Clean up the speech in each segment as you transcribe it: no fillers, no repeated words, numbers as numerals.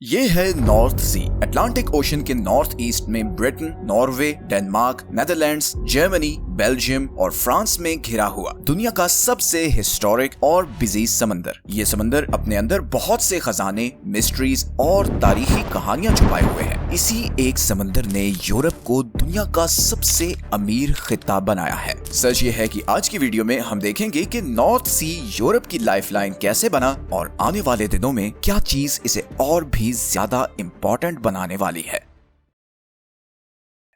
ये है नॉर्थ सी। Atlantic ocean के नॉर्थ ईस्ट में Britain, Norway, Denmark, Netherlands, Germany, Belgium और फ्रांस में घिरा हुआ दुनिया का सबसे हिस्टोरिक और बिजी समंदर। ये समंदर अपने अंदर बहुत से खजाने, मिस्ट्रीज और तारीखी कहानियां छुपाए हुए हैं। इसी एक समंदर ने यूरोप को दुनिया का सबसे अमीर खित्ता बनाया है। सच ये है कि आज की वीडियो में हम देखेंगे कि नॉर्थ सी यूरोप की लाइफलाइन कैसे बना और आने वाले दिनों में क्या चीज इसे और भी ज्यादा इंपॉर्टेंट बनाने वाली है।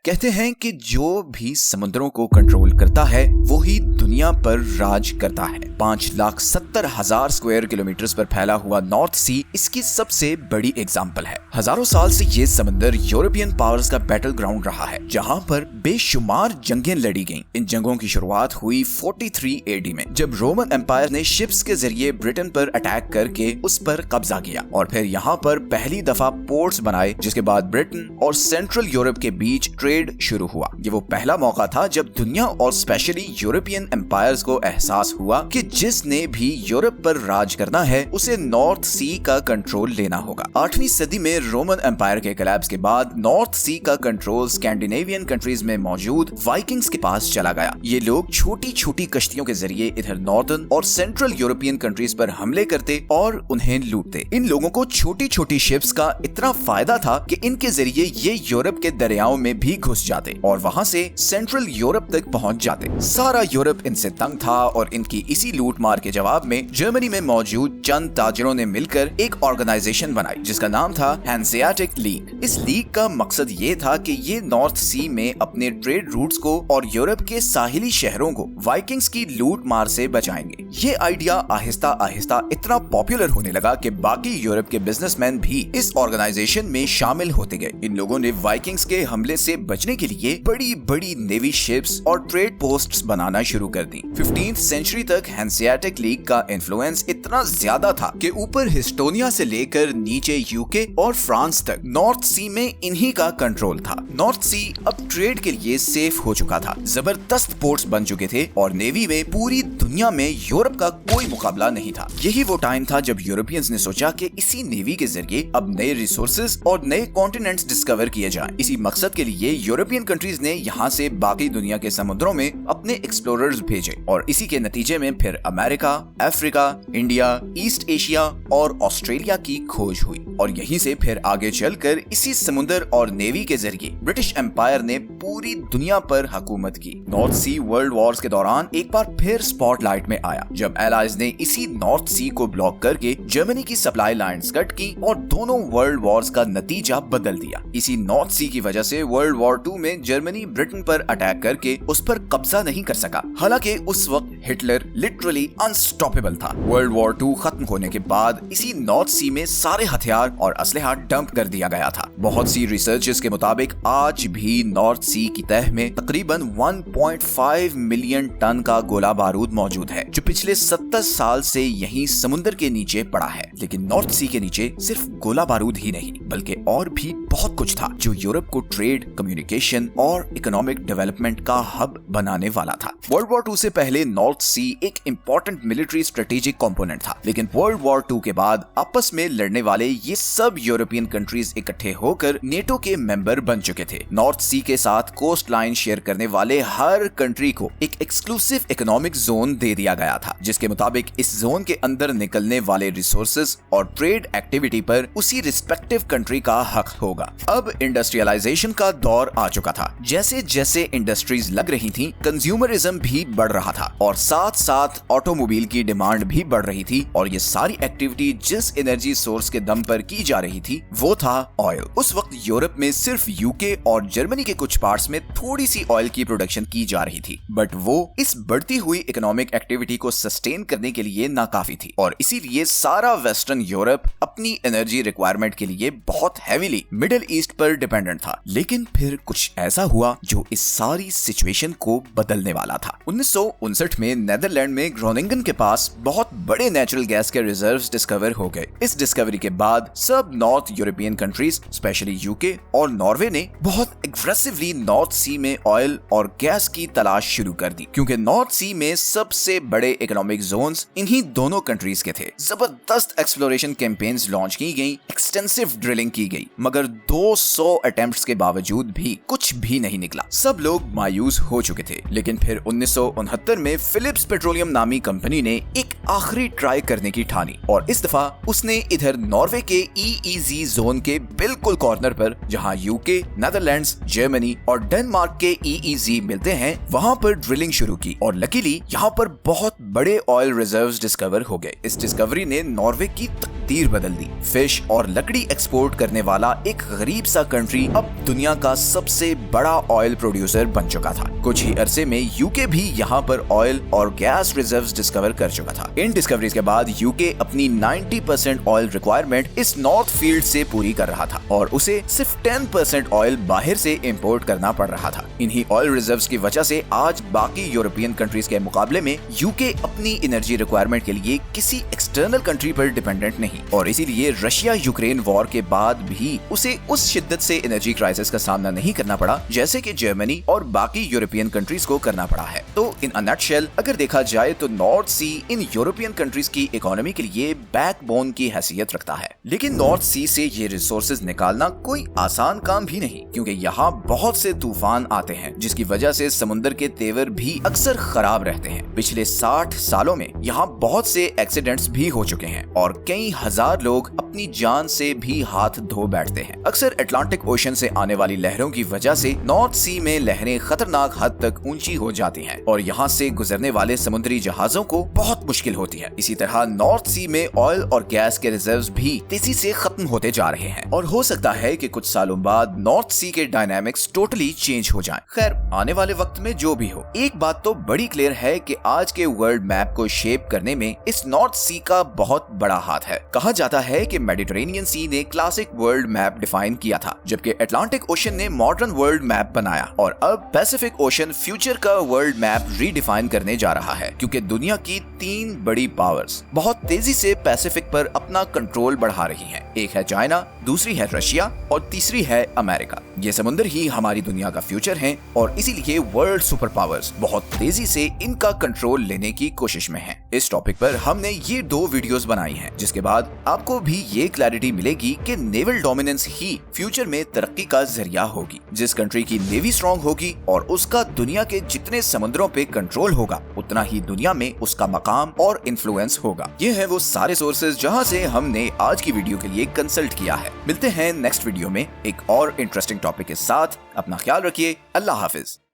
कहते हैं कि जो भी समुद्रों को कंट्रोल करता है वो ही दुनिया पर राज करता है। 5,70,000 स्क्वायर किलोमीटर पर फैला हुआ नॉर्थ सी इसकी सबसे बड़ी एग्जाम्पल है। हजारों साल से ये समंदर यूरोपियन पावर्स का बैटल ग्राउंड रहा है, जहां पर बेशुमार जंगें लड़ी गईं। इन जंगों की शुरुआत हुई 43 AD में, जब रोमन एम्पायर ने शिप्स के जरिए ब्रिटेन पर अटैक करके उस पर कब्जा किया और फिर यहाँ पर पहली दफा पोर्ट्स बनाए, जिसके बाद ब्रिटेन और सेंट्रल यूरोप के बीच ट्रेड शुरू हुआ। ये वो पहला मौका था जब दुनिया और स्पेशली यूरोपियन एम्पायर्स को एहसास हुआ कि जिसने भी यूरोप पर राज करना है उसे नॉर्थ सी का कंट्रोल लेना होगा। 8वीं सदी में रोमन एम्पायर के कोलैप्स के बाद नॉर्थ सी का कंट्रोल स्कैंडिनेवियन कंट्रीज में मौजूद वाइकिंग्स के पास चला गया। ये लोग छोटी छोटी कश्तियों के जरिए इधर नॉर्दर्न और सेंट्रल यूरोपियन कंट्रीज पर हमले करते और उन्हें लूटते। इन लोगों को छोटी छोटी शिप्स का इतना फायदा था कि इनके जरिए ये यूरोप के दरियाओं में भी घुस जाते और वहां से सेंट्रल यूरोप तक पहुंच जाते। सारा यूरोप इनसे तंग था और इनकी इसी लूट मार के जवाब में जर्मनी में मौजूद चंद ताजिरों ने मिलकर एक ऑर्गेनाइजेशन बनाई जिसका नाम था हैंसेआटिक लीग। इस लीग का मकसद ये था कि ये नॉर्थ सी में अपने ट्रेड रूट्स को और यूरोप के साहिली शहरों को वाइकिंग्स की लूट मार से बचाएंगे। ये आइडिया आहिस्ता आहिस्ता इतना पॉपुलर होने लगा कि बाकी यूरोप के बिजनेसमैन भी इस ऑर्गेनाइजेशन में शामिल होते गए। इन लोगों ने वाइकिंग्स के हमले से बचने के लिए बड़ी बड़ी नेवी शिप्स और ट्रेड पोस्ट्स बनाना शुरू कर दी। 15th सेंचुरी तक हैंसेआटिक लीग का इन्फ्लुएंस इतना ज्यादा था कि ऊपर हिस्टोनिया से लेकर नीचे यूके और फ्रांस तक नॉर्थ सी में इन्हीं का कंट्रोल था। नॉर्थ सी अब ट्रेड के लिए सेफ हो चुका था, जबरदस्त पोर्ट्स बन चुके थे और नेवी में पूरी दुनिया में यूरोप का कोई मुकाबला नहीं था। यही वो टाइम था जब यूरोपियंस ने सोचा कि इसी नेवी के जरिए अब नए रिसोर्सेज और नए कॉन्टिनेंट्स डिस्कवर किए जाएं। इसी मकसद के लिए यूरोपियन कंट्रीज ने यहाँ से बाकी दुनिया के समुद्रों में अपने एक्सप्लोरर्स भेजे और इसी के नतीजे में फिर America, Africa, India, east Asia और ऑस्ट्रेलिया की खोज हुई और यहीं से फिर आगे चलकर इसी समुद्र और नेवी के जरिए ब्रिटिश एम्पायर ने पूरी दुनिया पर हुकूमत की। नॉर्थ सी वर्ल्ड वॉर्स के दौरान एक बार फिर स्पॉटलाइट में आया जब एलाइज ने इसी नॉर्थ सी को ब्लॉक करके जर्मनी की सप्लाई लाइंस कट की और दोनों वर्ल्ड वॉर्स का नतीजा बदल दिया। इसी नॉर्थ सी की वजह से वर्ल्ड वॉर 2 में जर्मनी ब्रिटेन पर अटैक करके उस पर कब्जा नहीं कर सका। हालांकि उस वक्त हिटलर लिटरली अनस्टॉपेबल था। वर्ल्ड वॉर 2 खत्म होने के बाद इसी नॉर्थ सी में सारे हथियार और असलहा डंप कर दिया गया था। बहुत सी रिसर्चर्स के मुताबिक आज भी नॉर्थ सी की तह में तकरीबन 1.5 मिलियन टन का गोला बारूद मौजूद है जो पिछले 70 साल से यहीं समुद्र के नीचे पड़ा है। लेकिन नॉर्थ सी के नीचे सिर्फ गोला बारूद ही नहीं बल्कि और भी बहुत कुछ था जो यूरोप को ट्रेड, कम्युनिकेशन और इकोनॉमिक डेवलपमेंट का हब बनाने वाला था। वर्ल्ड वॉर 2 से पहले नॉर्थ सी एक इंपॉर्टेंट मिलिट्री स्ट्रेटेजिक कंपोनेंट था, लेकिन वर्ल्ड वॉर 2 के बाद आपस में लड़ने वाले ये सब यूरोपियन कंट्रीज इकट्ठे होकर नेटो के मेंबर बन चुके थे। नॉर्थ सी के साथ कोस्ट लाइन शेयर करने वाले हर कंट्री को एक एक्सक्लूसिव इकोनॉमिक जोन दे दिया गया था, जिसके मुताबिक इस जोन के अंदर निकलने वाले रिसोर्सेज और ट्रेड एक्टिविटी पर उसी रिस्पेक्टिव कंट्री का हक होगा। अब इंडस्ट्रियलाइजेशन का दौर आ चुका था। जैसे जैसे इंडस्ट्रीज लग रही थी, कंज्यूमरिज्म भी बढ़ रहा था और साथ साथ ऑटोमोबाइल की डिमांड भी बढ़ रही थी और ये सारी एक्टिविटी जिस एनर्जी सोर्स के दम पर की जा रही थी वो था ऑयल। उस वक्त यूरोप में सिर्फ यूके और जर्मनी के कुछ पार्ट्स में थोड़ी सी ऑयल की प्रोडक्शन की जा रही थी, बट वो इस बढ़ती हुई इकोनॉमिक एक्टिविटी को सस्टेन करने के लिए नाकाफी थी और इसीलिए सारा वेस्टर्न यूरोप अपनी एनर्जी रिक्वायरमेंट के लिए बहुत हैवीली मिडिल ईस्ट पर डिपेंडेंट था। लेकिन फिर कुछ ऐसा हुआ जो इस सारी सिचुएशन को बदलने वाला था। 1959 में नेदरलैंड में ग्रोनिंगन के पास बहुत बड़े नेचुरल गैस के रिजर्व्स डिस्कवर हो गए। इस डिस्कवरी के बाद सब north north European countries specially UK और नॉर्वे ने बहुत एग्रेसिवली नॉर्थ सी में ऑयल और गैस की तलाश शुरू कर दी, क्योंकि नॉर्थ सी में सबसे बड़े इकोनॉमिक जोन्स इन्हीं दोनों कंट्रीज के थे। जबरदस्त एक्सप्लोरेशन कैंपेन्स लॉन्च की गई, एक्सटेंसिव ड्रिलिंग की गई, मगर 200 अटेम्प्ट्स के बावजूद भी कुछ भी नहीं निकला। सब लोग मायूस हो चुके थे। लेकिन फिर 1969 में फिलिप्स पेट्रोलियम नामी कंपनी ने एक आखिरी ट्राई करने की ठानी और इस दफा उसने इधर नॉर्वे के EEZ जोन के बिल्कुल कॉर्नर पर, जहां यूके, नेदरलैंड्स, जर्मनी और डेनमार्क के EEZ मिलते हैं, वहां पर ड्रिलिंग शुरू की और लकीली यहां पर बहुत बड़े ऑयल रिजर्व्स डिस्कवर हो गए। इस डिस्कवरी ने नॉर्वे की तकदीर बदल दी। फिश और लकड़ी एक्सपोर्ट करने वाला एक गरीब सा कंट्री अब दुनिया का सबसे बड़ा ऑयल प्रोड्यूसर बन चुका था। कुछ ही अरसे में यूके भी यहाँ पर ऑयल और गैस रिजर्व्स डिस्कवर कर चुका था। इन डिस्कवरीज के बाद यूके अपनी 90% ऑयल रिक्वायरमेंट इस नॉर्थ फील्ड से पूरी कर रहा था और उसे सिर्फ 10% ऑयल बाहर से इंपोर्ट करना पड़ रहा था। इन्हीं ऑयल रिजर्व्स की वजह से आज बाकी यूरोपियन कंट्रीज के मुकाबले में यूके अपनी एनर्जी रिक्वायरमेंट के लिए किसी एक्सटर्नल कंट्री पर डिपेंडेंट नहीं, और इसीलिए रशिया यूक्रेन वॉर के बाद भी उसे उस शिद्दत से एनर्जी क्राइसिस का सामना नहीं करना पड़ा जैसे कि जर्मनी और बाकी यूरोपियन कंट्रीज को करना पड़ा है। तो इन अ नटशेल अगर देखा जाए तो North Sea in European countries की इकोनॉमी के लिए बैकबोन की हैसियत रखता है। लेकिन नॉर्थ सी से ये रिसोर्सेज निकालना कोई आसान काम भी नहीं, क्योंकि यहाँ बहुत से तूफान आते हैं जिसकी वजह से समुद्र के तेवर भी अक्सर खराब रहते हैं। पिछले 60 सालों में यहाँ बहुत से एक्सीडेंट्स भी हो चुके हैं और कई हजार लोग अपनी जान से भी हाथ धो बैठते हैं। अक्सर अटलांटिक ओशन से आने वाली लहरों की वजह से नॉर्थ सी में लहरें खतरनाक हद तक ऊंची हो जाती हैं और यहाँ से गुजरने वाले समुद्री जहाजों को बहुत मुश्किल होती है। इसी तरह नॉर्थ सी में ऑयल और गैस के रिजर्व्स भी तेजी से खत्म होते जा रहे हैं और हो सकता है कि कुछ सालों बाद नॉर्थ सी के डायनामिक्स टोटली चेंज हो जाएं। खैर, आने वाले वक्त में जो भी हो, एक बात तो बड़ी क्लियर है कि आज के वर्ल्ड मैप को शेप करने में इस नॉर्थ सी का बहुत बड़ा हाथ है। कहा जाता है कि मेडिटेरेनियन सी ने क्लासिक वर्ल्ड मैप डिफाइन किया था, जबकि अटलांटिक ओशन ने मॉडर्न वर्ल्ड मैप बनाया और अब पैसिफिक ओशन फ्यूचर का वर्ल्ड मैप रीडिफाइन करने जा रहा है, क्योंकि दुनिया की 3 बड़ी पावर्स बहुत तेजी से पैसिफिक पर अपना कंट्रोल बढ़ा रही हैं। एक है चाइना, दूसरी है रशिया और तीसरी है अमेरिका। ये समुद्र ही हमारी दुनिया का फ्यूचर है और इसीलिए वर्ल्ड सुपर पावर्स बहुत तेजी से इनका कंट्रोल लेने की कोशिश में हैं। इस टॉपिक पर हमने ये 2 वीडियोस बनाई हैं, जिसके बाद आपको भी ये क्लैरिटी मिलेगी कि नेवल डोमिनेंस ही फ्यूचर में तरक्की का जरिया होगी। जिस कंट्री की नेवी स्ट्रॉन्ग होगी और उसका दुनिया के जितने समुद्रों पे कंट्रोल होगा, उतना ही दुनिया में उसका मकाम और इन्फ्लुएंस होगा। ये है वो सारे सोर्सेज जहां से हमने आज की वीडियो के लिए कंसल्ट किया है। मिलते हैं नेक्स्ट वीडियो में एक और इंटरेस्टिंग टॉपिक के साथ। अपना ख्याल रखिए। अल्लाह हाफिज।